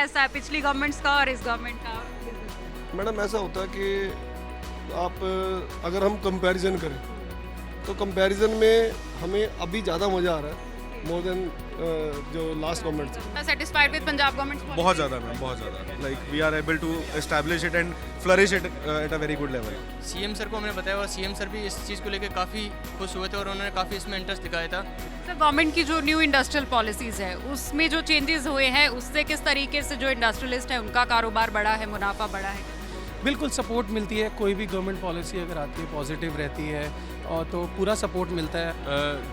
कैसा है पिछली गवर्नमेंट्स का और इस गवर्नमेंट का? मैडम ऐसा होता है कि आप अगर हम कंपैरिजन करें तो कंपैरिजन में हमें अभी ज़्यादा मज़ा आ रहा है मोर देन जो लास्ट गवर्नमेंट थी। Satisfied with Punjab government? बहुत ज़्यादा मैम, बहुत ज़्यादा। Like we are able to establish it and flourish it at a very good level. CM sir को हमने बताया और सीएम सर भी इस चीज़ को लेकर काफ़ी खुश हुए थे और उन्होंने काफ़ी इसमें इंटरेस्ट दिखाया था। सर गवर्नमेंट की जो न्यू इंडस्ट्रियल पॉलिसीज़ है उसमें जो चेंजेस हुए हैं उससे किस तरीके से जो इंडस्ट्रियलिस्ट है उनका कारोबार बढ़ा है, मुनाफा बढ़ा है? बिल्कुल सपोर्ट मिलती है, कोई भी गवर्नमेंट पॉलिसी अगर आती है पॉजिटिव रहती है और तो पूरा सपोर्ट मिलता है।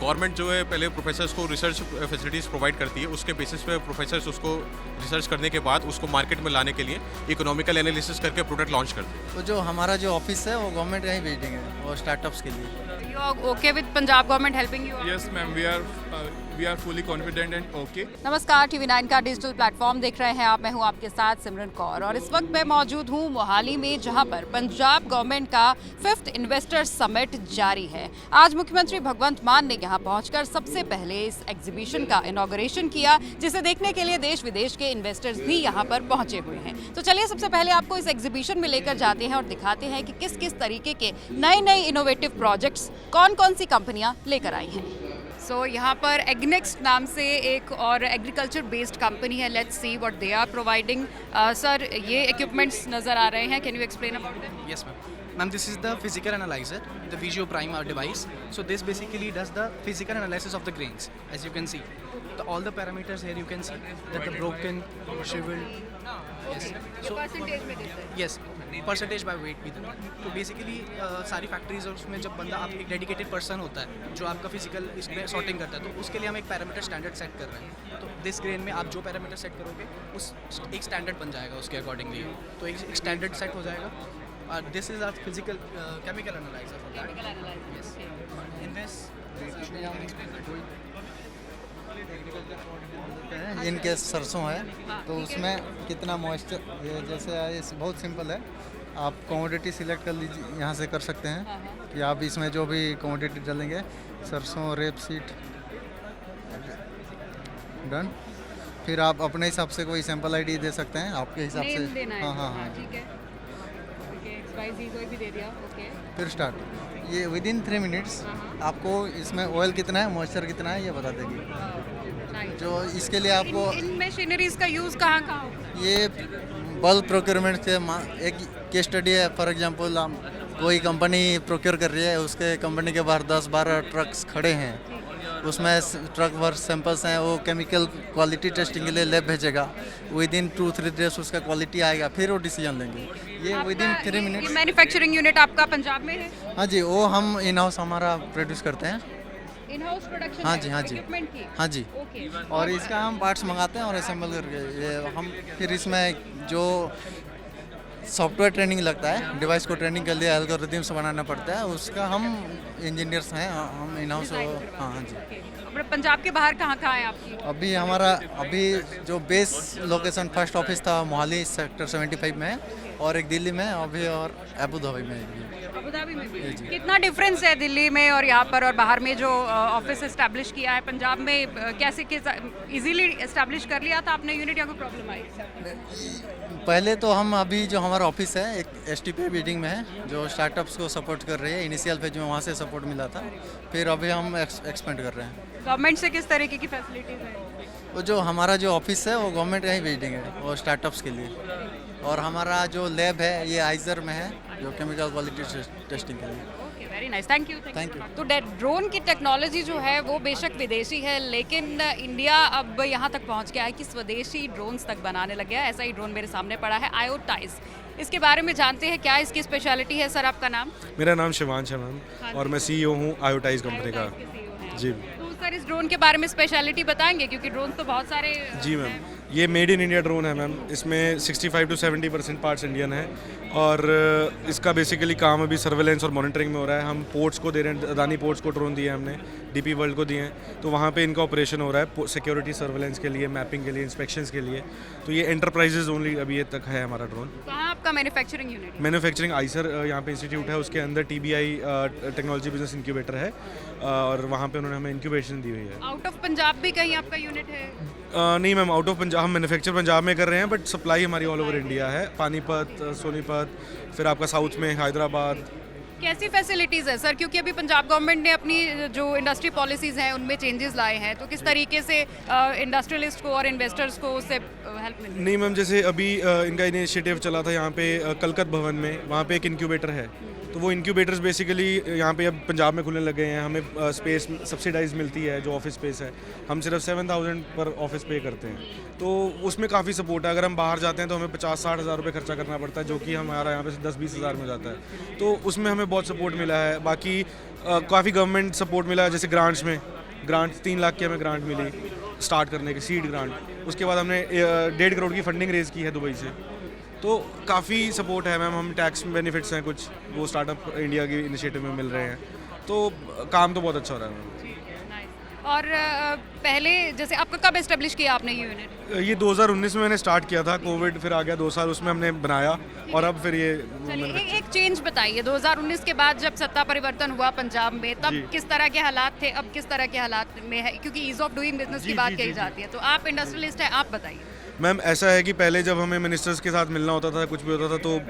गवर्नमेंट जो है पहले प्रोफेसर्स को रिसर्च फैसिलिटीज़ प्रोवाइड करती है, उसके बेसिस पे प्रोफेसर्स उसको रिसर्च करने के बाद उसको मार्केट में लाने के लिए इकोनॉमिकल एनालिसिस करके प्रोडक्ट लॉन्च करते हैं। तो जो हमारा जो ऑफिस है वो गवर्नमेंट का ही बिल्डिंग है और स्टार्टअप्स के लिए। You are okay with Punjab government helping you? Yes, ma'am. We are fully confident and okay. नमस्कार, TV9 का डिजिटल प्लेटफॉर्म देख रहे हैं आप। मैं हूं आपके साथ सिमरन कौर और इस वक्त मैं मौजूद हूं मोहाली में जहां पर पंजाब गवर्नमेंट का 5th इन्वेस्टर समिट जारी है। आज मुख्यमंत्री भगवंत मान ने यहां पहुंचकर सबसे पहले इस एग्जीबिशन का इनॉग्रेशन किया, जिसे देखने के लिए देश विदेश के इन्वेस्टर्स भी यहां पर पहुंचे हुए हैं। तो चलिए सबसे पहले आपको इस एग्जीबिशन में लेकर जाते हैं और दिखाते हैं कि किस किस तरीके के नए नए इनोवेटिव प्रोजेक्ट्स कौन कौन सी कंपनियां लेकर आई हैं। सो यहाँ पर एग्नेक्स्ट नाम से एक और एग्रीकल्चर बेस्ड कंपनी है। Let's see what they are providing. Sir ये इक्विपमेंट्स नज़र आ रहे हैं, can you explain about them? Yes, ma'am. Ma'am, this is the physical analyzer, the Visio Prime device. So this basically does the physical analysis of the grains, as you can see. All the parameters here you can see that the broken, shriveled. Yes. So percentage में देते हैं? yes, percentage by weight भी देते हैं। तो basically सारी factories और उसमें जब बंदा आप एक डेडिकेटेड पर्सन होता है जो आपका फिजिकल इसमें सॉर्टिंग करता है, तो उसके लिए हम एक पैरामीटर स्टैंडर्ड सेट कर रहे हैं। तो दिस ग्रेन में आप जो पैरामीटर सेट करोगे उस एक स्टैंडर्ड बन जाएगा उसके अकॉर्डिंगली। तो एक स्टैंडर्ड सेट हो जाएगा। This is our physical chemical analyzer for that. Chemical analyzer, Yes. okay. In this, इनके सरसों है तो उसमें कितना मॉइस्चर, ये जैसे ये बहुत सिंपल है। आप कमोडिटी सिलेक्ट कर लीजिए, यहाँ से कर सकते हैं कि आप इसमें जो भी कमोडिटी डालेंगे, सरसों, रेपसीड, डन। फिर आप अपने हिसाब से कोई सैंपल आईडी दे सकते हैं आपके हिसाब से। नेम देना है? हाँ हाँ हाँ। ठीक है, ओके, XYZ कोई भी दे दिया, ओके। फिर स्टार्ट। ये विदिन 3 मिनट्स आपको इसमें ऑयल कितना है, मॉइस्चर कितना है, ये बता देगी। जो इसके लिए आपको इन मशीनरीज का यूज़ कहाँ कहाँ होता है? ये बल्क प्रोक्योरमेंट के एक केस स्टडी है। फॉर एग्जांपल हम कोई कंपनी प्रोक्योर कर रही है, उसके कंपनी के बाहर 10-12 ट्रक्स खड़े हैं, उसमें ट्रक वर्क सैंपल्स हैं, वो केमिकल क्वालिटी टेस्टिंग के लिए लैब भेजेगा। विदिन 2-3 डेज उसका क्वालिटी आएगा, फिर वो डिसीजन लेंगे। ये विदिन 3 मिनट्स। मैन्युफैक्चरिंग यूनिट आपका पंजाब में है? हाँ जी, वो हम इन हाउस हमारा प्रोड्यूस करते हैं। In house production? हाँ जी, हाँ जी, इक्विपमेंट की? हाँ जी। ओके। और इसका हम पार्ट्स मंगाते हैं और असेंबल करके ये हम फिर इसमें जो सॉफ्टवेयर ट्रेनिंग लगता है, डिवाइस को ट्रेनिंग के लिए एल्गोरिथम्स बनाना पड़ता है, उसका हम इंजीनियर्स हैं, हम इन हाउस। हाँ हाँ जी। और पंजाब के बाहर कहाँ कहाँ है आपकी? अभी हमारा जो बेस लोकेशन फर्स्ट ऑफिस था मोहाली सेक्टर 75 में है, और एक दिल्ली में अभी, और अबू धाबी में भी। अबू धाबी में भी? कितना डिफरेंस है दिल्ली में और यहाँ पर और बाहर में जो ऑफिस एस्टैब्लिश किया है? पंजाब में कैसे इजीली एस्टैब्लिश कर लिया था आपने यूनिट या कोई प्रॉब्लम आई? पहले तो हम अभी जो हमारा ऑफिस है एक STP बिल्डिंग में है, जो स्टार्टअप्स को सपोर्ट कर रही है। इनिशियल फेज में वहाँ से सपोर्ट मिला था, फिर अभी हम एक्सपेंड कर रहे हैं। गवर्नमेंट से किस तरीके की फैसिलिटीज़ है? वो जो हमारा जो ऑफिस है वो गवर्नमेंट का ही बिल्डिंग है, वो स्टार्टअप्स के लिए। और हमारा जो लैब है ये आइजर में है, जो केमिकल क्वालिटी टेस्टिंग के लिए। Okay, very nice, thank you. Thank you. तो ड्रोन की टेक्नोलॉजी जो है वो बेशक विदेशी है, लेकिन इंडिया अब यहाँ तक पहुँच गया है कि स्वदेशी ड्रोन्स तक बनाने लग गया है। ऐसा ही ड्रोन मेरे सामने पड़ा है, आयोटाइज। इसके बारे में जानते हैं क्या इसकी स्पेशलिटी है। सर आपका नाम? मेरा नाम शिवांश है मैम, और मैं CEO हूँ आयोटाइज कंपनी का। जी। तो सर इस ड्रोन के बारे में स्पेशलिटी बताएंगे, क्योंकि ड्रोन तो बहुत सारे जी मैम, ये मेड इन इंडिया ड्रोन है मैम। इसमें 65 to 70% पार्ट्स इंडियन है, और इसका बेसिकली काम अभी सर्वेलेंस और मॉनिटरिंग में हो रहा है। हम पोर्ट्स को दे रहे हैं, अदानी पोर्ट्स को ड्रोन दिए हमने, DP वर्ल्ड को दिए हैं, तो वहाँ पे इनका ऑपरेशन हो रहा है सिक्योरिटी सर्वेलेंस के लिए, मैपिंग के लिए, इंस्पेक्शंस के लिए। तो ये एंटरप्राइजेज ओनली अभी ये तक है हमारा ड्रोन। कहाँ आपका मैन्युफैक्चरिंग यूनिट? मैन्युफैक्चरिंग आइसर यहाँ पे इंस्टीट्यूट है, उसके अंदर TBI टेक्नोलॉजी बिजनेस इंक्यूबेटर है, और वहाँ पे उन्होंने हमें इंक्यूबेशन दी हुई है। आउट ऑफ पंजाब भी कहीं आपका यूनिट है? नहीं मैम, आउट ऑफ पंजाब, हम मैन्युफैक्चर पंजाब में कर रहे हैं, बट सप्लाई हमारी ऑल ओवर इंडिया है। पानीपत, सोनीपत, फिर आपका साउथ में हैदराबाद। कैसी फैसिलिटीज़ है सर, क्योंकि अभी पंजाब गवर्नमेंट ने अपनी जो इंडस्ट्री पॉलिसीज़ हैं उनमें चेंजेस लाए हैं, तो किस तरीके से इंडस्ट्रियलिस्ट को और इन्वेस्टर्स को उससे हेल्प मिली? नहीं मैम, जैसे अभी इनका इनिशिएटिव चला था यहाँ पे कलकत भवन में, वहाँ पे एक इंक्यूबेटर है, तो वो इंक्यूबेटर्स बेसिकली यहाँ पे अब पंजाब में खुलने लगे हैं। हमें स्पेस सब्सिडाइज मिलती है, जो ऑफिस स्पेस है, हम सिर्फ 7,000 पर ऑफिस पे करते हैं, तो उसमें काफ़ी सपोर्ट है। अगर हम बाहर जाते हैं तो हमें 50-60 हज़ार रुपये खर्चा करना पड़ता है, जो कि हमारा यहाँ पे 10-20 हज़ार में जाता है, तो उसमें हमें बहुत सपोर्ट मिला है। बाकी काफ़ी गवर्नमेंट सपोर्ट मिला है, जैसे ग्रांट्स में, ग्रांट्स 3 लाख की हमें ग्रांट मिली स्टार्ट करने की, सीड ग्रांट। उसके बाद हमने 1.5 करोड़ की फंडिंग रेज़ की है दुबई से, तो काफ़ी सपोर्ट है मैम। हम टैक्स बेनिफिट्स हैं कुछ, वो स्टार्टअप इंडिया की इनिशिएटिव में मिल रहे हैं, तो काम तो बहुत अच्छा हो रहा है मैम। और पहले जैसे आपका कब एस्टेब्लिश किया आपने ये यूनिट? ये 2019 में मैंने स्टार्ट किया था, कोविड फिर आ गया 2 साल, उसमें हमने बनाया, और अब फिर ये चलिए एक चेंज बताइए, 2019 के बाद जब सत्ता परिवर्तन हुआ पंजाब में, तब किस तरह के हालात थे, अब किस तरह के हालात में है, क्योंकि ईज ऑफ डूइंग बिजनेस की बात कही जाती है, तो आप इंडस्ट्रियलिस्ट हैं, आप बताइए। मैम ऐसा है कि पहले जब हमें मिनिस्टर्स के साथ मिलना होता था, कुछ भी होता था, तो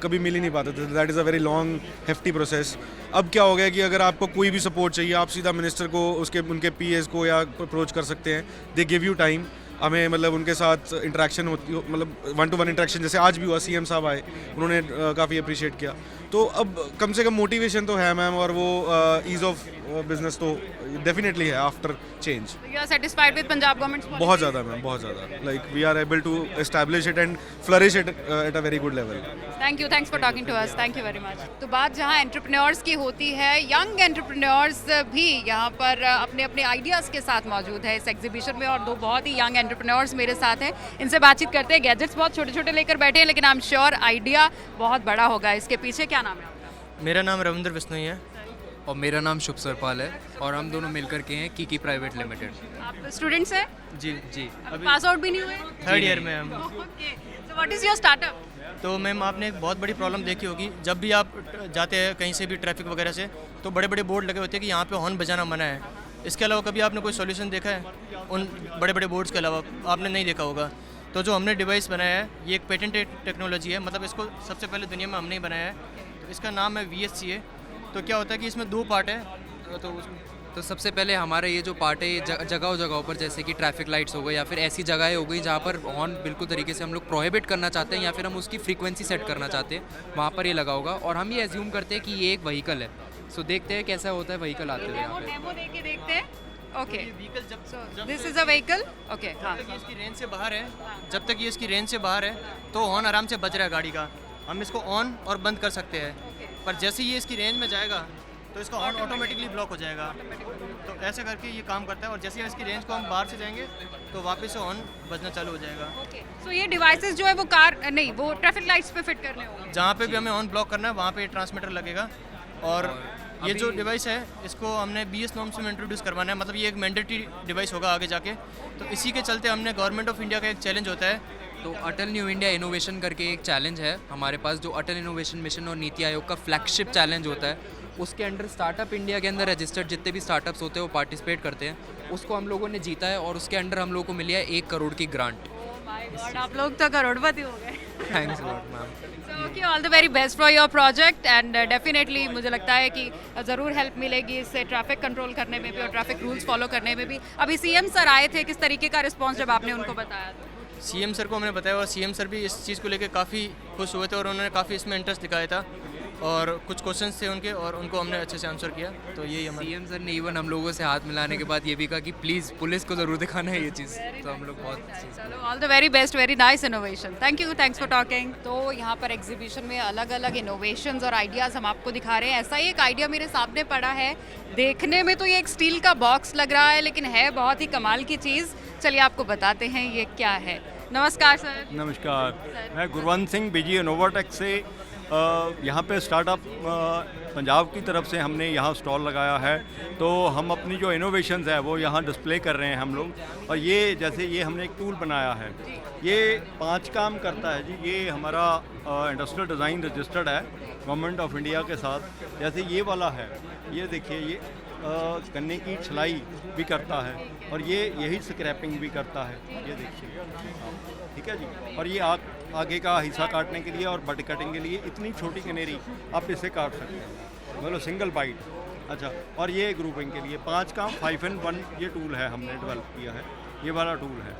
कभी मिल ही नहीं पाते थे। That is a very long hefty process. अब क्या हो गया कि अगर आपको कोई भी सपोर्ट चाहिए, आप सीधा मिनिस्टर को, उनके पीएस को या अप्रोच कर सकते हैं। They give you time. हमें मतलब उनके साथ इंटरेक्शन होती, मतलब 1-to-1 इंटरेक्शन जैसे आज भी हुआ, सीएम साहब आए, उन्होंने काफ़ी अप्रिशिएट किया, तो अब कम से कम मोटिवेशन तो है मैम, और वो ईज़ ऑफ बिजनेस तो डेफिनेटली है after change. You are satisfied with Punjab government? बहुत ज़्यादा मैम, बहुत ज़्यादा। Like we are able to establish it and flourish it at a very good level. Thank you, thanks for talking to us, thank you very much. तो बात जहाँ entrepreneurs की होती है, यंग एंटरप्रेन्योर्स भी यहाँ पर अपने अपने आइडियाज़ के साथ मौजूद है इस एग्जीबिशन में, और 2 बहुत ही यंग एंटरप्रेन्योर्स मेरे साथ हैं, इनसे बातचीत करते हैं। गैजेट्स बहुत छोटे छोटे लेकर बैठे हैं, लेकिन आई एम श्योर आइडिया बहुत बड़ा होगा इसके पीछे। क्या नाम है आपका? मेरा नाम रविंद्र बिश्नोई है। और मेरा नाम शुभ सरपाल है, और हम दोनों मिलकर के हैं कीकी प्राइवेट लिमिटेड। आप स्टूडेंट्स हैं? जी जी, अभी पास आउट भी नहीं हुए? 3rd ईयर में हम। Okay, so what is your startup? तो मैम आपने एक बहुत बड़ी प्रॉब्लम देखी होगी, जब भी आप जाते हैं कहीं से भी ट्रैफिक वगैरह से, तो बड़े बड़े बोर्ड लगे होते हैं कि यहाँ पे हॉर्न बजाना मना है। इसके अलावा कभी आपने कोई सॉल्यूशन देखा है उन बड़े बड़े बोर्ड्स के अलावा? आपने नहीं देखा होगा। तो जो हमने डिवाइस बनाया है, ये एक पेटेंटेड टेक्नोलॉजी है, मतलब इसको सबसे पहले दुनिया में हमने ही बनाया है। तो इसका नाम है VSCA। तो क्या होता है कि इसमें 2 पार्ट है। तो सबसे पहले हमारा ये जो पार्ट है, ये जगहों जगहों पर, जैसे कि ट्रैफिक लाइट्स हो गई या फिर ऐसी जगहें हो गई जहाँ पर हॉर्न बिल्कुल तरीके से हम लोग प्रोहिबिट करना चाहते हैं, या फिर हम उसकी फ्रीक्वेंसी सेट करना चाहते हैं, वहाँ पर ये लगा होगा। और हम ये एज्यूम करते हैं कि ये एक व्हीकल है। सो देखते हैं कैसा होता है व्हीकल आते हुए यहाँ पे। डेमो देके देखते हैं। ओके, व्हीकल जब this is a vehicle. Okay, हाँ, तक ये इसकी रेंज से बाहर है, जब तक ये इसकी रेंज से बाहर है तो हॉर्न आराम से बज रहा है गाड़ी का, हम इसको ऑन और बंद कर सकते हैं। पर जैसे ही ये इसकी रेंज में जाएगा तो इसका हॉर्न ऑटोमेटिकली ब्लॉक हो जाएगा। तो ऐसे करके ये काम करता है, और जैसे ही इसकी रेंज को हम बाहर से जाएंगे तो वापस से हॉर्न बजना चालू हो जाएगा। सो ये डिवाइसेस जो है वो कार नहीं, वो ट्रैफिक लाइट्स पे फिट करने होंगे। जहाँ पे भी हमें हॉर्न ब्लॉक करना है वहाँ पे ट्रांसमीटर लगेगा। और ये जो डिवाइस है, इसको हमने BS नॉर्म्स में इंट्रोड्यूस करवाना है, मतलब ये एक मैंडेटरी डिवाइस होगा आगे जाके। तो इसी के चलते हमने गवर्नमेंट ऑफ इंडिया का एक चैलेंज होता है, तो अटल न्यू इंडिया इनोवेशन करके एक चैलेंज है हमारे पास, जो अटल इनोवेशन मिशन और नीति आयोग का फ्लैगशिप चैलेंज होता है। उसके अंडर स्टार्टअप इंडिया के अंदर रजिस्टर्ड जितने भी स्टार्टअप्स होते हैं वो पार्टिसिपेट करते हैं। उसको हम लोगों ने जीता है, और उसके अंडर हम लोगों को मिली है 1 करोड़ की ग्रांट। गॉड, आप लोग तो करोड़पति हो गए। Thanks lot ma'am. So, okay, all the very best for your project, and definitely मुझे लगता है कि ज़रूर हेल्प मिलेगी इससे ट्रैफिक कंट्रोल करने में भी और ट्रैफिक रूल्स फॉलो करने में भी। अभी CM सर आए थे, किस तरीके का रिस्पांस जब आपने उनको बताया था? CM सर को हमने बताया, और CM सर भी इस चीज़ को लेकर काफ़ी खुश हुए थे, और उन्होंने काफ़ी इसमें इंटरेस्ट दिखाया था, और कुछ क्वेश्चंस थे उनके, और उनको हमने अच्छे से आंसर किया। तो यही हमारा CM सर ने इवन हम लोगों से हाथ मिलाने के बाद ये भी कहा कि प्लीज़ पुलिस को ज़रूर दिखाना है ये चीज़। तो हम लोग बहुत चलो, all the very best, very nice innovation, thank you, thanks for talking. तो यहाँ पर एग्जीबिशन में अलग अलग इनोवेशंस और आइडियाज़ हम आपको दिखा रहे हैं। ऐसा ही एक आइडिया मेरे सामने पड़ा है, देखने में तो ये एक स्टील का बॉक्स लग रहा है, लेकिन है बहुत ही कमाल की चीज़। चलिए आपको बताते हैं ये क्या है। नमस्कार सर। नमस्कार, मैं गुरवंत सिंह BG इनोवाटेक से यहाँ पे स्टार्टअप पंजाब की तरफ से हमने यहाँ स्टॉल लगाया है। तो हम अपनी जो इनोवेशंस है वो यहाँ डिस्प्ले कर रहे हैं हम लोग। और ये जैसे ये हमने एक टूल बनाया है, ये 5 काम करता है जी। ये हमारा इंडस्ट्रियल डिज़ाइन रजिस्टर्ड है गवर्नमेंट ऑफ इंडिया के साथ। जैसे ये वाला है, ये देखिए, गन्ने की छलाई भी करता है और ये यही स्क्रैपिंग भी करता है, ये देखिए। ठीक है जी। और ये आगे का हिस्सा काटने के लिए और बड कटिंग के लिए इतनी छोटी कनेरी आप इसे काट सकते हैं, मतलब सिंगल बाइट। अच्छा, और ये ग्रुपिंग के लिए 5 का 5-in-1 ये टूल है, हमने डेवलप किया है, ये वाला टूल है।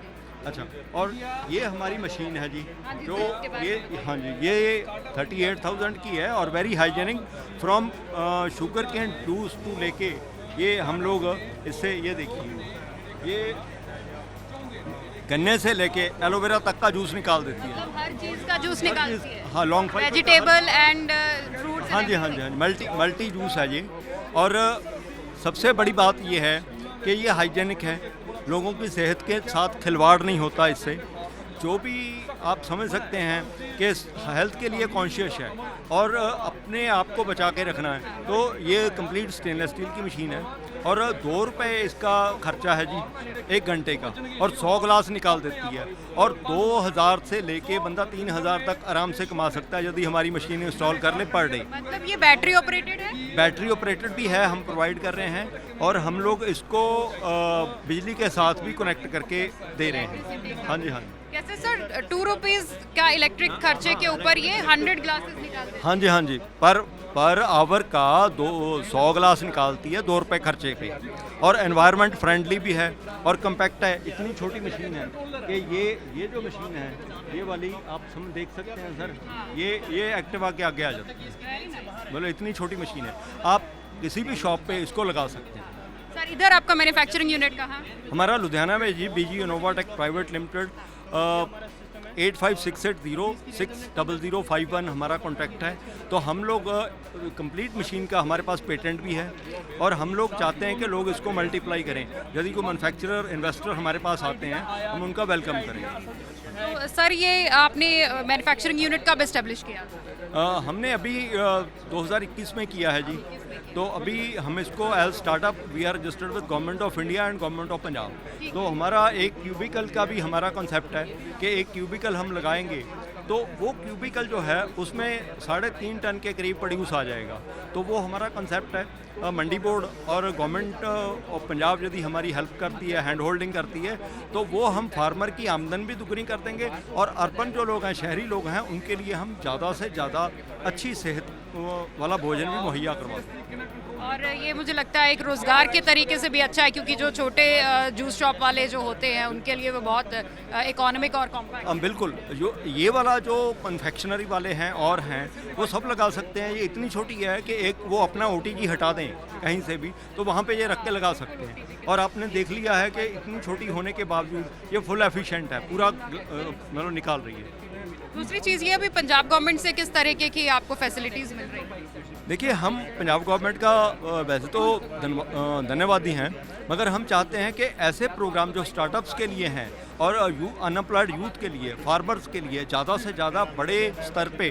अच्छा, और ये हमारी मशीन है जी, जो ये हाँ जी, ये 38,000 की है और very hygienic. From sugar cane juice to लेके ये हम लोग इससे, ये देखिए, ये गन्ने से लेके एलोवेरा तक का जूस निकाल देती है। मतलब हर चीज़ का जूस निकालती है। हाँ, लॉन्ग वेजिटेबल एंड फ्रूट्स। हाँ जी, हाँ जी, हाँ जी, मल्टी जूस है ये। और सबसे बड़ी बात ये है कि ये हाइजेनिक है, लोगों की सेहत के साथ खिलवाड़ नहीं होता इससे। जो भी आप समझ सकते हैं कि हेल्थ के लिए कॉन्शियस है और अपने आप को बचा के रखना है, तो ये कंप्लीट स्टेनलेस स्टील की मशीन है और 2 रुपये इसका खर्चा है जी 1 घंटे का, और 100 गिलास निकाल देती है। और 2000 से लेके बंदा 3000 तक आराम से कमा सकता है यदि हमारी मशीन इंस्टॉल कर ले पर डे। मतलब ये बैटरी ऑपरेटेड है? बैटरी ऑपरेटेड भी है, हम प्रोवाइड कर रहे हैं और हम लोग इसको बिजली के साथ भी कनेक्ट करके दे रहे हैं। हाँ जी, हाँ जी। कैसे सर, 2 रुपीज़ का इलेक्ट्रिक खर्चे के ऊपर ये 100 ग्लासेस निकालते हैं? हाँ जी, हाँ जी, पर आवर का 100 गिलास निकालती है 2 रुपये खर्चे पे, और एनवायरनमेंट फ्रेंडली भी है और कम्पैक्ट है। इतनी छोटी मशीन है कि ये जो मशीन है, ये वाली आप देख सकते हैं सर, ये एक्टिवा के आगे आ जाती है, बोलो इतनी छोटी मशीन है। आप किसी भी शॉप पे इसको लगा सकते हैं। सर, इधर आपका मैन्युफैक्चरिंग यूनिट कहाँ है? हमारा लुधियाना में जी, बीजी इनोवाटेक प्राइवेट लिमिटेड, 8568060051 हमारा कॉन्टैक्ट है। तो हम लोग कंप्लीट मशीन का हमारे पास पेटेंट भी है और हम लोग चाहते हैं कि लोग इसको मल्टीप्लाई करें। यदि कोई मैन्युफैक्चरर इन्वेस्टर हमारे पास आते हैं, हम उनका वेलकम करेंगे। तो सर, ये आपने मैन्युफैक्चरिंग यूनिट कब इस्टेब्लिश किया? हमने अभी 2021 में किया है जी। तो अभी हम इसको as startup we are registered with government of India and government of Punjab. तो हमारा एक क्यूबिकल का भी हमारा कॉन्सेप्ट है कि एक क्यूबिकल हम लगाएंगे तो वो क्यूबिकल जो है उसमें 3.5 टन के करीब प्रोड्यूस आ जाएगा। तो वो हमारा कॉन्सेप्ट है। मंडी बोर्ड और गवर्नमेंट ऑफ पंजाब यदि हमारी हेल्प करती है, हैंड होल्डिंग करती है, तो वो हम फार्मर की आमदन भी दुगनी कर देंगे और अर्बन जो लोग हैं, शहरी लोग हैं, उनके लिए हम ज़्यादा से ज़्यादा अच्छी सेहत वाला भोजन भी मुहैया करवा देंगे। और ये मुझे लगता है एक रोज़गार के तरीके से भी अच्छा है, क्योंकि जो छोटे जूस शॉप वाले जो होते हैं उनके लिए वो बहुत इकोनॉमिक और कॉम्पैक्ट। बिल्कुल, जो ये वाला जो कन्फेक्शनरी वाले हैं और हैं वो सब लगा सकते हैं। ये इतनी छोटी है कि एक वो अपना OTG हटा दें कहीं से भी तो वहाँ पे ये रख के लगा सकते हैं। और आपने देख लिया है कि इतनी छोटी होने के बावजूद ये फुल एफिशिएंट है, पूरा मतलब निकाल रही है। दूसरी चीज़ ये, अभी पंजाब गवर्नमेंट से किस तरीके की आपको फैसिलिटीज़ मिल रही है? देखिए, हम पंजाब गवर्नमेंट का वैसे तो धन्यवादी हैं, मगर हम चाहते हैं कि ऐसे प्रोग्राम जो स्टार्टअप्स के लिए हैं और अनएम्प्लॉयड यूथ के लिए, फार्मर्स के लिए ज़्यादा से ज़्यादा बड़े स्तर पे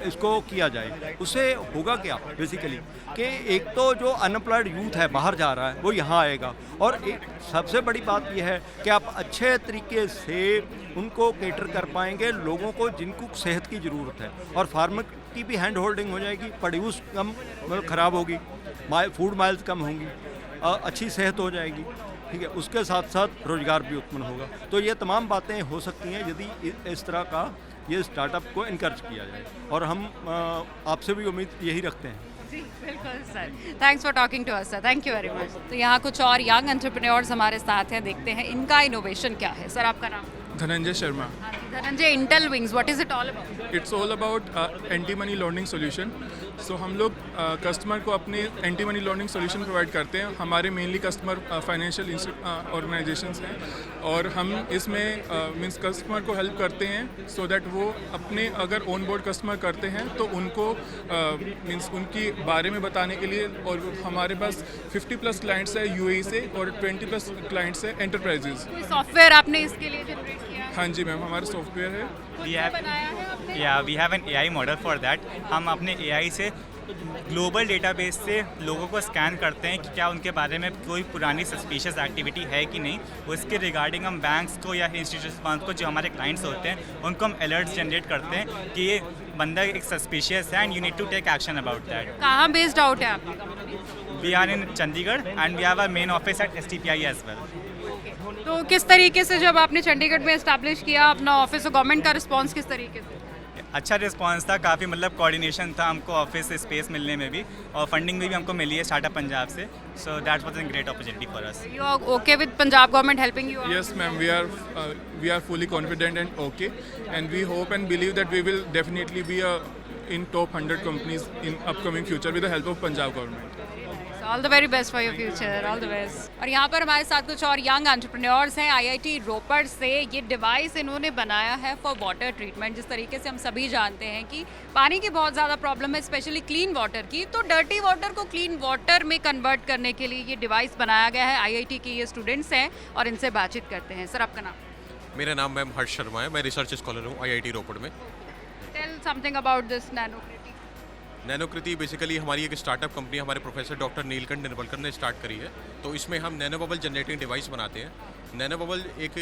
इसको किया जाए। उससे होगा क्या बेसिकली कि एक तो जो अनएम्प्लॉयड यूथ है बाहर जा रहा है वो यहाँ आएगा, और एक सबसे बड़ी बात यह है कि आप अच्छे तरीके से उनको केटर कर पाएंगे लोगों को जिनको सेहत की ज़रूरत है, और फार्मर की भी हैंड होल्डिंग हो जाएगी, प्रोड्यूस कम मतलब ख़राब होगी, फूड माइल्स कम होंगी, अच्छी सेहत हो जाएगी। ठीक है, उसके साथ साथ रोजगार भी उत्पन्न होगा। तो ये तमाम बातें हो सकती हैं यदि इस तरह का ये स्टार्टअप को इनकरेज किया जाए, और हम आपसे भी उम्मीद यही रखते हैं। जी बिल्कुल sir, thanks for talking to us sir, thank you very much. तो यहाँ कुछ और यंग एंटरप्रेन्योर्स हमारे साथ हैं, देखते हैं इनका इनोवेशन क्या है। सर, आपका नाम? Dhananjay Sharma. Dhananjay, Intel wings, what is it all about? It's all about anti money laundering solution. So हम लोग कस्टमर को अपने anti money laundering solution provide करते हैं। हमारे मेनली कस्टमर फाइनेंशियल ऑर्गेनाइजेशंस हैं, और हम इसमें मींस कस्टमर को हेल्प करते हैं सो दैट वो अपने अगर ऑन बोर्ड कस्टमर करते हैं तो उनको मींस उनकी बारे में बताने के लिए। और हमारे पास 50+ क्लाइंट्स है UAE से और 20+ क्लाइंट्स है एंटरप्राइजेज। सॉफ्टवेयर आपने इसके लिए जनरेट किया है? हाँ जी मैम, हमारा सॉफ्टवेयर है। We have an AI model for that. हम अपने AI से ग्लोबल डेटाबेस से लोगों को स्कैन करते हैं कि क्या उनके बारे में कोई पुरानी सस्पिशियस एक्टिविटी है कि नहीं। उसके रिगार्डिंग हम बैंक्स को या इंस्टीट्यूशंस को जो हमारे क्लाइंट्स होते हैं उनको हम अलर्ट्स जनरेट करते हैं कि ये बंदा एक सस्पिशियस है and you need to take action about that. कहाँ बेस्ड आउट है आपकी कंपनी? We are in Chandigarh and we have our main office at STPI as well. तो किस तरीके से जब आपने चंडीगढ़ में एस्टैब्लिश किया अपना ऑफिस, तो गवर्नमेंट का रिस्पांस किस तरीके से? अच्छा रिस्पांस था, काफ़ी मतलब कोऑर्डिनेशन था हमको ऑफिस स्पेस मिलने में भी, और फंडिंग भी हमको मिली है स्टार्टअप पंजाब से, so that was a great opportunity for us. You are okay with Punjab government helping you out? Yes, ma'am. We are fully confident and okay, and we hope and believe that we will definitely be in top 100 companies in upcoming future with the help of Punjab government. All the very best for your future, all the best. और यहाँ पर हमारे साथ कुछ और young entrepreneurs हैं IIT रोपड़ से। ये डिवाइस इन्होंने बनाया है फॉर वाटर ट्रीटमेंट। जिस तरीके से हम सभी जानते हैं कि पानी की बहुत ज़्यादा प्रॉब्लम है, स्पेशली क्लीन वाटर की, तो डर्टी वाटर को क्लीन वाटर में कन्वर्ट करने के लिए ये डिवाइस बनाया गया है। आईआईटी के ये स्टूडेंट्स हैं और इनसे बातचीत करते हैं। सर, आपका नाम? मेरा नाम मैम हर्ष शर्मा है, मैं रिसर्च स्कॉलर हूँ आईआईटी रोपड़ में। Tell something about this Nanokriti. Nanokriti basically हमारी एक स्टार्टअप कंपनी हमारे प्रोफेसर डॉक्टर नीलकंठ निर्मलकर ने स्टार्ट करी है। तो इसमें हम नैनो बबल जनरेटिंग डिवाइस बनाते हैं। नैनो बबल एक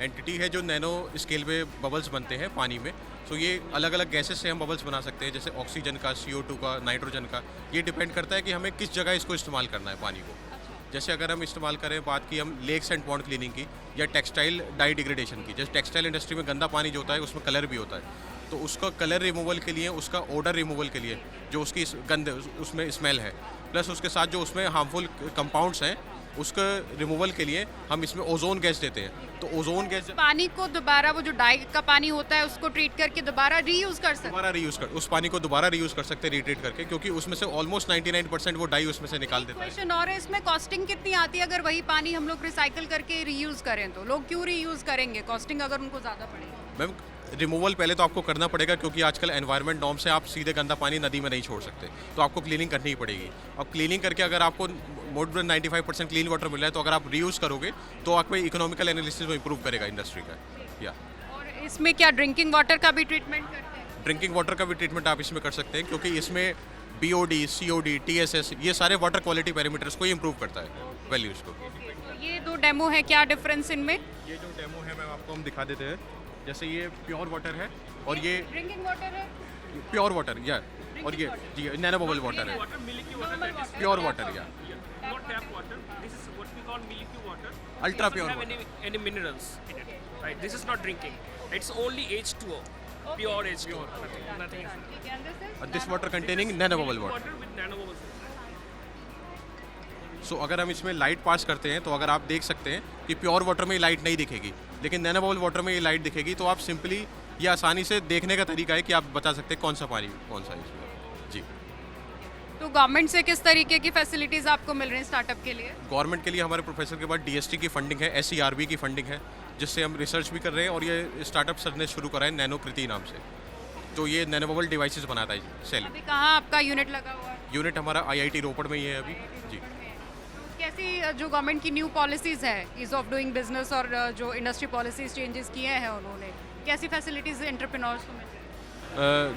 एंटिटी है जो नैनो स्केल पे बबल्स बनते हैं पानी में। तो ये अलग अलग गैसेस से हम बबल्स बना सकते हैं, जैसे ऑक्सीजन का, CO2 का, नाइट्रोजन का। ये डिपेंड करता है कि हमें किस जगह इसको इस्तेमाल करना है पानी को। जैसे अगर हम इस्तेमाल करें बात की हम लेक्स एंड पॉन्ड क्लीनिंग की या टेक्सटाइल डाई डिग्रेडेशन की, जैसे टेक्सटाइल इंडस्ट्री में गंदा पानी जो होता है उसमें कलर भी होता है, तो उसका कलर रिमूवल के लिए, उसका ओडर रिमूवल के लिए, जो उसकी गंद उसमें स्मेल है, प्लस उसके साथ जो उसमें हार्मफुल कंपाउंड्स हैं उसका रिमूवल के लिए हम इसमें ओजोन गैस देते हैं। तो ओजोन गैस पानी को दोबारा, वो जो डाई का पानी होता है उसको ट्रीट करके दोबारा रीयूज कर सकते हैं। दोबारा रीयूज कर, उस पानी को दोबारा रीयूज कर सकते हैं रीट्रीट करके, क्योंकि उसमें से ऑलमोस्ट 99% वो डाई उसमें से निकाल देता है। क्वेश्चन और है, इसमें कॉस्टिंग कितनी आती है अगर वही पानी हम लोग रिसाइकल करके रीयूज करें? तो लोग क्यों रीयूज करेंगे कॉस्टिंग अगर उनको ज़्यादा पड़ेगी? मैम रिमूवल पहले तो आपको करना पड़ेगा, क्योंकि आजकल एनवायरनमेंट नॉर्म से आप सीधे गंदा पानी नदी में नहीं छोड़ सकते, तो आपको क्लीनिंग करनी ही पड़ेगी। और क्लीनिंग करके अगर आपको मोर देन 95% क्लीन वाटर मिल रहा है, तो अगर आप रीयूज़ करोगे तो आपको इकोनॉमिकल एनालिसिस में इंप्रूव करेगा इंडस्ट्री का। या और इसमें क्या ड्रिंकिंग वाटर का भी ट्रीटमेंट करते हैं? ड्रिंकिंग वाटर का भी ट्रीटमेंट आप इसमें कर सकते हैं, क्योंकि इसमें BOD, COD, TSS ये सारे वाटर क्वालिटी पैरामीटर्स को ही इंप्रूव करता है, वैल्यूज़ को। तो ये दो डेमो है, क्या डिफरेंस इनमें? ये जो डेमो है मैम आपको हम दिखा देते हैं। जैसे ये प्योर वाटर है और ये ड्रिंकिंग वाटर है, प्योर वाटर या, और ये जी नैनो बबल वाटर है, प्योर वाटर या ultra pure any minerals in it, right? This is not drinking. It's only H2O, pure H2O. Nothing else. This water containing nano bubble water. Water with nanobubbles. सो अगर हम इसमें light pass करते हैं तो अगर आप देख सकते हैं कि प्योर वाटर में ये लाइट नहीं दिखेगी, लेकिन नैनो बबल वाटर में ये लाइट दिखेगी। तो आप सिंपली ये आसानी से देखने का तरीका है कि आप बता सकते हैं कौन सा पानी कौन सा है इसमें। जी, तो गवर्नमेंट से किस तरीके की फैसिलिटीज़ आपको मिल रही हैं स्टार्टअप के लिए? गवर्नमेंट के लिए हमारे प्रोफेसर के बाद DST की फंडिंग है, SERB की फंडिंग है, जिससे हम रिसर्च भी कर रहे हैं। और ये स्टार्टअप सर ने शुरू करा है नैनोकृति नाम से, तो ये नैनो बबल डिवाइसेस बनाता है सेल। अभी कहाँ आपका यूनिट लगा हुआ है? यूनिट हमारा IIT रोपड़ में ही है अभी। जी, कैसी जो गवर्नमेंट की न्यू पॉलिसीज़ है, ईज ऑफ डूइंग बिजनेस और जो इंडस्ट्री पॉलिसीज चेंजेस किए हैं उन्होंने, कैसी फैसिलिटीज़ एंटरप्रेन्योर्स को मिल रही है?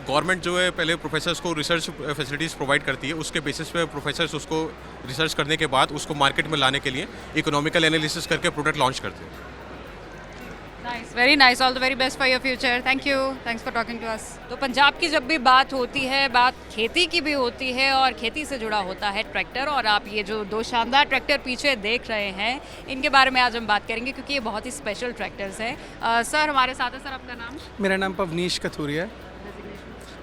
गवर्नमेंट जो है पहले प्रोफेसर्स को रिसर्च फैसिलिटीज़ प्रोवाइड करती है, उसके बेसिस पे प्रोफेसर्स उसको रिसर्च करने के बाद उसको मार्केट में लाने के लिए इकोनॉमिकल एनालिसिस करके प्रोडक्ट लॉन्च करते हैं। Nice, very nice, all the very best for your future. Thank you, thanks for talking to us. तो पंजाब की जब भी बात होती है, बात खेती की भी होती है और खेती से जुड़ा होता है ट्रैक्टर। और आप ये जो दो शानदार ट्रैक्टर पीछे देख रहे हैं, इनके बारे में आज हम बात करेंगे, क्योंकि ये बहुत ही स्पेशल ट्रैक्टर्स हैं। सर हमारे साथ है, सर आपका नाम? मेरा नाम पवनीश कथूरिया,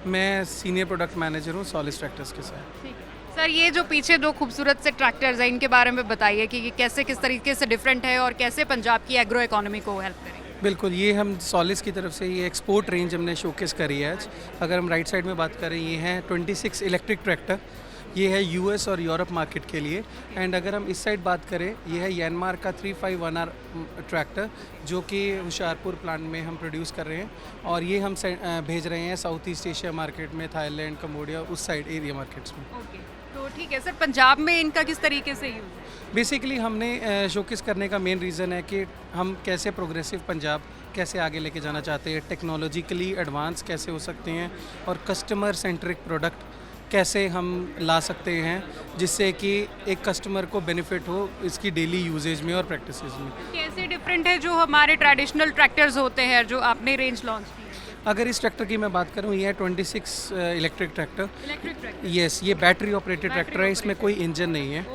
मैं सीनियर प्रोडक्ट मैनेजर हूँ सॉलिस ट्रैक्टर्स के साथ। सर ये जो पीछे दो खूबसूरत से ट्रैक्टर्स हैं, इनके बारे में बताइए कि ये कैसे किस तरीके से डिफरेंट है और कैसे पंजाब की एग्रो इकोनॉमी को हेल्प करेंगे। बिल्कुल, ये हम सॉलिस की तरफ से ये एक्सपोर्ट रेंज हमने शोकेस करी है आज। अगर हम राइट साइड में बात करें, ये हैं 26 इलेक्ट्रिक ट्रैक्टर, ये है US और यूरोप मार्केट के लिए। एंड अगर हम इस साइड बात करें, ये है यानमार का 351R ट्रैक्टर, जो कि होशियारपुर प्लांट में हम प्रोड्यूस कर रहे हैं। और ये हम भेज रहे हैं साउथ ईस्ट एशिया मार्केट में, थाईलैंड, कम्बोडिया, उस साइड एरिया मार्केट्स में। ओके, तो ठीक है सर, पंजाब में इनका किस तरीके से यूज़? बेसिकली हमने शोकेस करने का मेन रीज़न है कि हम कैसे प्रोग्रेसिव पंजाब कैसे आगे लेके जाना चाहते हैं, टेक्नोलॉजिकली एडवांस कैसे हो सकते हैं और कस्टमर सेंट्रिक प्रोडक्ट कैसे हम ला सकते हैं, जिससे कि एक कस्टमर को बेनिफिट हो इसकी डेली यूजेज में और प्रैक्टिसेस में। कैसे डिफरेंट है जो हमारे ट्रेडिशनल ट्रैक्टर्स होते हैं जो आपने रेंज लॉन्च की? अगर इस ट्रैक्टर की मैं बात करूं, ये है 26 इलेक्ट्रिक ट्रैक्टर। यस, ये बैटरी ऑपरेटेड ट्रैक्टर है, इसमें कोई इंजन नहीं है।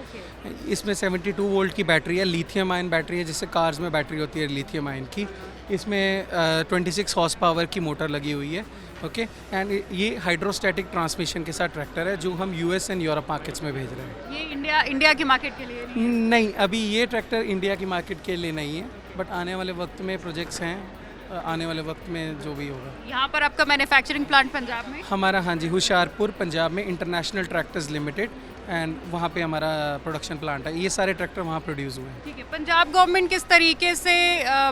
इसमें 72 वोल्ट की बैटरी है, लिथियम आयन बैटरी है, जिससे कार्स में बैटरी होती है लिथियम आयन की। इसमें 26 हॉर्स पावर की मोटर लगी हुई है। ओके, एंड ये हाइड्रोस्टैटिक ट्रांसमिशन के साथ ट्रैक्टर है, जो हम यूएस एंड यूरोप मार्केट्स में भेज रहे हैं। ये इंडिया की मार्केट के लिए नहीं, अभी ये ट्रैक्टर इंडिया की मार्केट के लिए नहीं है, बट आने वाले वक्त में प्रोजेक्ट्स हैं, आने वाले वक्त में जो भी होगा। यहाँ पर आपका मैन्युफैक्चरिंग प्लांट पंजाब में? हमारा, हाँ जी, होशियारपुर पंजाब में इंटरनेशनल ट्रैक्टर्स लिमिटेड, एंड वहाँ पे हमारा प्रोडक्शन प्लांट है। ये सारे ट्रैक्टर वहाँ प्रोड्यूस हुए हैं। ठीक है, पंजाब गवर्नमेंट किस तरीके से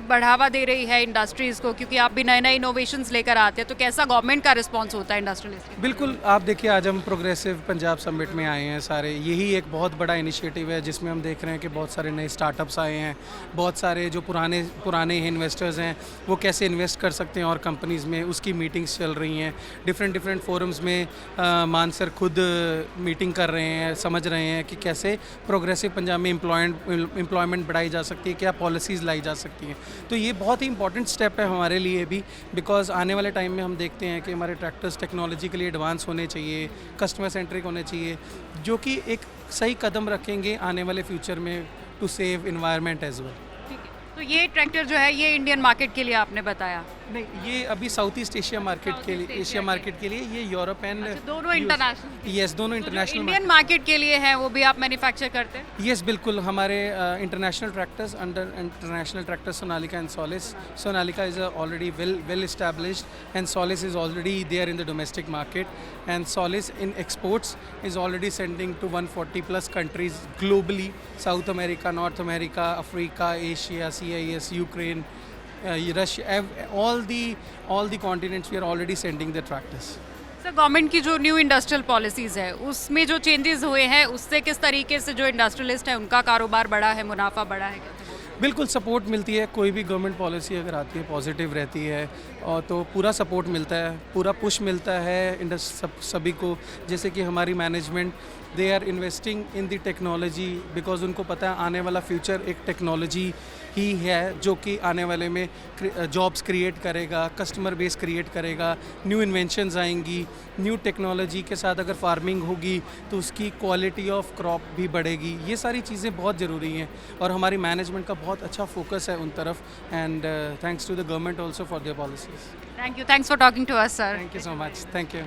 बढ़ावा दे रही है इंडस्ट्रीज़ को, क्योंकि आप भी नए नए इनोवेशंस लेकर आते हैं, तो कैसा गवर्नमेंट का रिस्पांस होता है इंडस्ट्रियलिस्ट? बिल्कुल, आप देखिए, आज हम प्रोग्रेसिव पंजाब समिट में आए हैं सारे। यही एक बहुत बड़ा इनिशिएटिव है, जिसमें हम देख रहे हैं कि बहुत सारे नए स्टार्टअप्स आए हैं, बहुत सारे जो पुराने इन्वेस्टर्स हैं वो कैसे इन्वेस्ट कर सकते हैं और कंपनीज़ में, उसकी मीटिंग्स चल रही हैं। डिफरेंट फोरम्स में मान सर खुद मीटिंग कर रहे हैं, समझ रहे हैं कि कैसे प्रोग्रेसिव पंजाब में एम्प्लॉयमेंट बढ़ाई जा सकती है, क्या पॉलिसीज़ लाई जा सकती हैं। तो ये बहुत ही इंपॉर्टेंट स्टेप है हमारे लिए भी, बिकॉज आने वाले टाइम में हम देखते हैं कि हमारे ट्रैक्टर्स टेक्नोलॉजिकली एडवांस होने चाहिए, कस्टमर सेंट्रिक होने चाहिए, जो कि एक सही कदम रखेंगे आने वाले फ्यूचर में to save environment as well. ठीक है, तो ये ट्रैक्टर जो है ये इंडियन मार्केट के लिए आपने बताया? नहीं, ये अभी साउथ ईस्ट एशिया मार्केट के लिए, एशिया मार्केट के लिए, ये यूरोप एंड दोनों इंटरनेशनल? यस, दोनों इंटरनेशनल। इंडियन मार्केट के लिए है वो भी आप मैन्युफैक्चर करते हैं? यस, बिल्कुल। हमारे international tractors under international tractor Sonalika and Solis. Sonalika is already well established and Solis is already there in the domestic market, and Solis in exports is already sending to 140 plus countries globally: South America, North America, Africa, Asia, CIS, Ukraine, Russia, all the continents we are already sending the tractors. Sir, government की जो new industrial policies है उसमें जो changes हुए हैं उससे किस तरीके से जो इंडस्ट्रियलिस्ट है उनका कारोबार बढ़ा है, मुनाफा बढ़ा है? बिल्कुल सपोर्ट मिलती है, कोई भी गवर्नमेंट पॉलिसी अगर आती है पॉजिटिव रहती है, और तो पूरा सपोर्ट मिलता है, पूरा पुश मिलता है सभी को। जैसे कि हमारी management, they are investing in the technology, because उनको पता है आने वाला फ्यूचर एक टेक्नोलॉजी ही है, जो कि आने वाले में जॉब्स क्रिएट करेगा, कस्टमर बेस क्रिएट करेगा, न्यू इन्वेंशंस आएंगी। न्यू टेक्नोलॉजी के साथ अगर फार्मिंग होगी तो उसकी क्वालिटी ऑफ क्रॉप भी बढ़ेगी। ये सारी चीज़ें बहुत ज़रूरी हैं, और हमारी मैनेजमेंट का बहुत अच्छा फोकस है उन तरफ, and thanks to the government also for their policies. Thank you, thanks for talking to us sir. Thank you so much, thank you.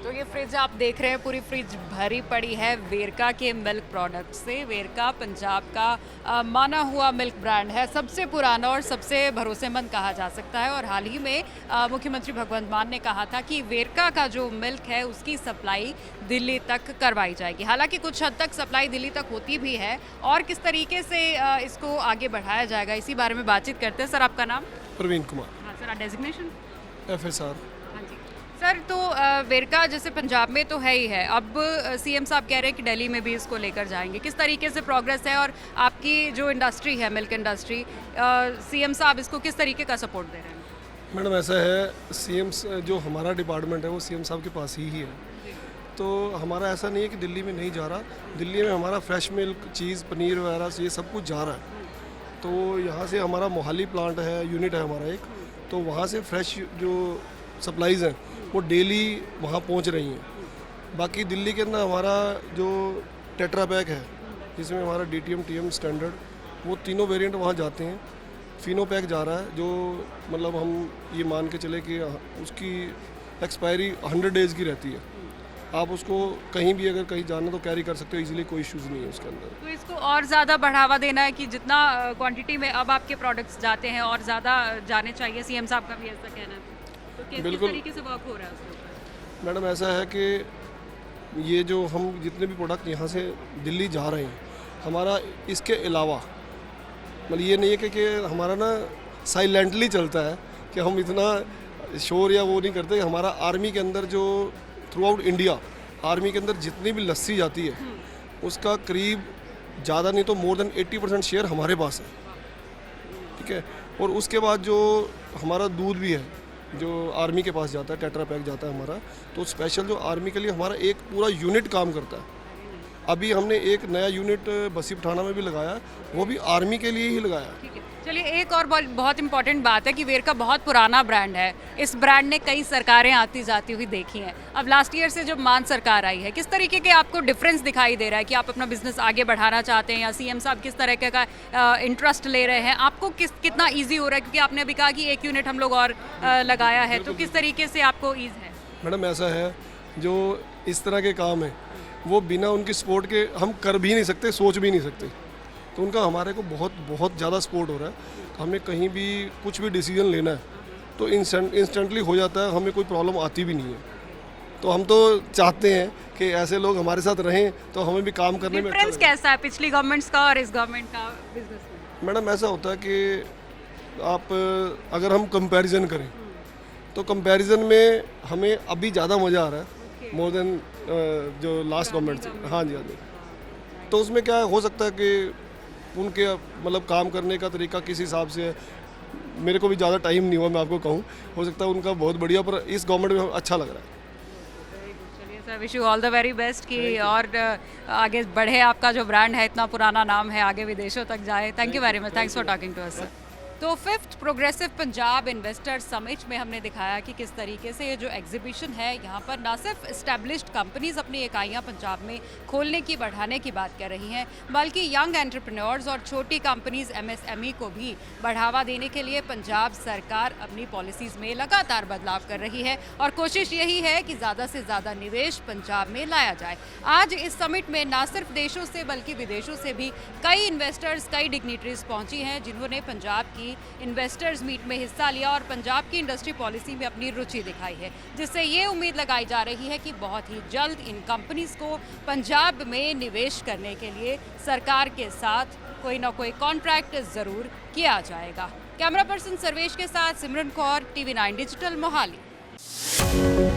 तो ये फ्रिज आप देख रहे हैं, पूरी फ्रिज भरी पड़ी है वेरका के मिल्क प्रोडक्ट से। वेरका पंजाब का माना हुआ मिल्क ब्रांड है, सबसे पुराना और सबसे भरोसेमंद कहा जा सकता है। और हाल ही में मुख्यमंत्री भगवंत मान ने कहा था कि वेरका का जो मिल्क है उसकी सप्लाई दिल्ली तक करवाई जाएगी। हालांकि कुछ हद तक सप्लाई दिल्ली तक होती भी है, और किस तरीके से इसको आगे बढ़ाया जाएगा इसी बारे में बातचीत करते हैं। सर, आपका नाम? प्रवीण कुमार। हाँ सर, डेजिग्नेशन? FSR। सर, तो वेरका जैसे पंजाब में तो है ही है, अब सीएम साहब कह रहे हैं कि दिल्ली में भी इसको लेकर जाएंगे। किस तरीके से प्रोग्रेस है, और आपकी जो इंडस्ट्री है मिल्क इंडस्ट्री, सीएम साहब इसको किस तरीके का सपोर्ट दे रहे हैं? मैडम, ऐसा है, सीएम जो हमारा डिपार्टमेंट है वो सीएम साहब के पास ही है, तो हमारा ऐसा नहीं है कि दिल्ली में नहीं जा रहा। दिल्ली में हमारा फ्रेश मिल्क, चीज़, पनीर वगैरह ये सब कुछ जा रहा है। तो यहाँ से हमारा मोहाली प्लांट है, यूनिट है हमारा एक, तो वहाँ से फ्रेश जो सप्लाईज़ हैं वो डेली वहाँ पहुँच रही हैं। बाकी दिल्ली के अंदर हमारा जो टेट्रा पैक है, जिसमें हमारा DTM, TM स्टैंडर्ड, वो तीनों वेरिएंट वहाँ जाते हैं। फिनो पैक जा रहा है, जो मतलब हम ये मान के चले कि उसकी एक्सपायरी 100 डेज़ की रहती है। आप उसको कहीं भी अगर कहीं जाना तो कैरी कर सकते हो इजीली, कोई इश्यूज़ नहीं है उसके अंदर। तो इसको और ज़्यादा बढ़ावा देना है कि जितना क्वांटिटी में अब आपके प्रोडक्ट्स जाते हैं और ज़्यादा जाने चाहिए, सीएम साहब का भी ऐसा कहना है, तो किस तरीके से वर्क हो रहा है उसके ऊपर? मैडम, ऐसा है कि ये जो हम जितने भी प्रोडक्ट यहाँ से दिल्ली जा रहे हैं, हमारा इसके अलावा मतलब ये नहीं है कि हमारा ना साइलेंटली चलता है कि हम इतना शोर या वो नहीं करते। हमारा आर्मी के अंदर जो थ्रू आउट इंडिया आर्मी के अंदर जितनी भी लस्सी जाती है उसका करीब ज़्यादा नहीं तो मोर देन 80% शेयर हमारे पास है, ठीक है। और उसके बाद जो हमारा दूध भी है जो आर्मी के पास जाता है, टेट्रा पैक जाता है हमारा, तो स्पेशल जो आर्मी के लिए हमारा एक पूरा यूनिट काम करता है। अभी हमने एक नया यूनिट बसी पठाना में भी लगाया, वो भी आर्मी के लिए ही लगाया। चलिए, एक और बहुत इंपॉर्टेंट बात है कि वेरका बहुत पुराना ब्रांड है। इस ब्रांड ने कई सरकारें आती जाती हुई देखी हैं। अब लास्ट ईयर से जब मान सरकार आई है, किस तरीके के आपको डिफरेंस दिखाई दे रहा है कि आप अपना बिजनेस आगे बढ़ाना चाहते हैं, या सीएम साहब किस तरह का इंटरेस्ट ले रहे हैं? आपको कितना ईजी हो रहा है, क्योंकि आपने अभी कहा कि 1 यूनिट हम लोग और लगाया है, तो किस तरीके से आपको ईज है? मैडम ऐसा है, जो इस तरह के काम है वो बिना उनकी सपोर्ट के हम कर भी नहीं सकते, सोच भी नहीं सकते। तो उनका हमारे को बहुत बहुत ज़्यादा सपोर्ट हो रहा है। तो हमें कहीं भी कुछ भी डिसीजन लेना है तो इंस्टेंटली हो जाता है, हमें कोई प्रॉब्लम आती भी नहीं है। तो हम तो चाहते हैं कि ऐसे लोग हमारे साथ रहें, तो हमें भी काम करने में डिफरेंस कैसा है पिछली गवर्नमेंट्स का और इस गवर्नमेंट का बिजनेस में? मैडम ऐसा होता है कि आप अगर हम कंपैरिजन करें तो कंपैरिजन में हमें अभी ज़्यादा मज़ा आ रहा है मोर देन जो लास्ट गवर्नमेंट से। हाँ जी, हाँ जी। तो उसमें क्या हो सकता है कि उनके मतलब काम करने का तरीका किस हिसाब से है, मेरे को भी ज़्यादा टाइम नहीं हुआ मैं आपको कहूँ, हो सकता है उनका बहुत बढ़िया, पर इस गवर्नमेंट में अच्छा लग रहा है। चलिए sir, wish you all the very best कि और आगे बढ़े आपका जो ब्रांड है, इतना पुराना नाम है, आगे विदेशों तक जाए। Thank you very much, thanks for talking to us sir. तो 5th progressive Punjab investor summit में हमने दिखाया कि किस तरीके से ये जो एग्जीबिशन है, यहाँ पर ना सिर्फ इस्टेब्लिश्ड कंपनीज अपनी इकाइयाँ पंजाब में खोलने की, बढ़ाने की बात कर रही हैं, बल्कि यंग एंटरप्रेन्योर्स और छोटी कंपनीज MSME को भी बढ़ावा देने के लिए पंजाब सरकार अपनी पॉलिसीज़ में लगातार बदलाव कर रही है और कोशिश यही है कि ज़्यादा से ज़्यादा निवेश पंजाब में लाया जाए। आज इस समिट में ना सिर्फ देशों से बल्कि विदेशों से भी कई इन्वेस्टर्स, कई डिग्निटरीज पहुँची हैं, जिन्होंने पंजाब की इन्वेस्टर्स मीट में हिस्सा लिया और पंजाब की इंडस्ट्री पॉलिसी में अपनी रुचि दिखाई है, जिससे ये उम्मीद लगाई जा रही है कि बहुत ही जल्द इन कंपनीज को पंजाब में निवेश करने के लिए सरकार के साथ कोई ना कोई कॉन्ट्रैक्ट ज़रूर किया जाएगा। कैमरा पर्सन सर्वेश के साथ सिमरन कौर, TV9 डिजिटल, मोहाली।